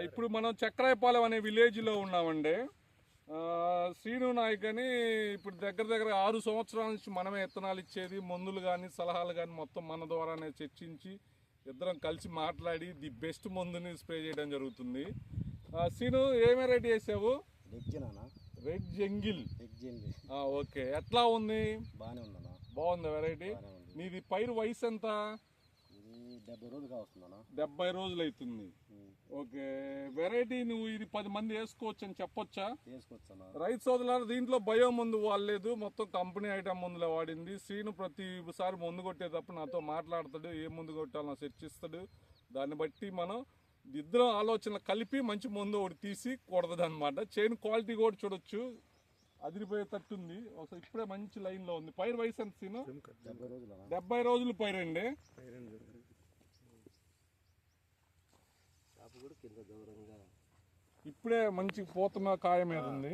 ఇప్పుడు మనం చక్రాయపాలెం అనే విలేజ్లో ఉన్నామండి. శ్రీను నాయక్ అని ఇప్పుడు దగ్గర 6 సంవత్సరాల నుంచి మనమే విత్తనాలు ఇచ్చేది, మందులు కానీ సలహాలు కానీ మొత్తం మన ద్వారానే చర్చించి ఇద్దరం కలిసి మాట్లాడి ది బెస్ట్ మందుని స్ప్రే చేయడం జరుగుతుంది. శ్రీను ఏ వెరైటీ వేసావు? Red jungle. ఓకే, ఎట్లా ఉంది? బాగుంది వెరైటీ. నీది పైరు వయసు ఎంత? 70 రోజులు అవుతుంది. ఓకే, వెరైటీ నువ్వు ఇది 10 మంది వేసుకోవచ్చు అని చెప్పొచ్చా? రైతు సోదరులారా, దీంట్లో బయో మందు వాడలేదు, మొత్తం కంపెనీ ఐటమ్ మందులే వాడింది. శ్రీను ప్రతిసారి మందు కొట్టేటప్పుడు నాతో మాట్లాడతాడు, ఏ మందు కొట్టాలో చర్చిస్తాడు. దాన్ని బట్టి మనం ఇద్దరం ఆలోచనలు కలిపి మంచి మందు ఒకటి తీసి కొడదు అనమాట. చైన్ క్వాలిటీ కూడా చూడొచ్చు, అదిరిపోయేటట్టుంది. ఒకసారి ఇప్పుడే మంచి లైన్లో ఉంది. పైరు వయసు ఎంత శ్రీను? 70 రోజులు పైరండి. ఇప్పుడే మంచి పూతమ కాయ మీద ఉంది.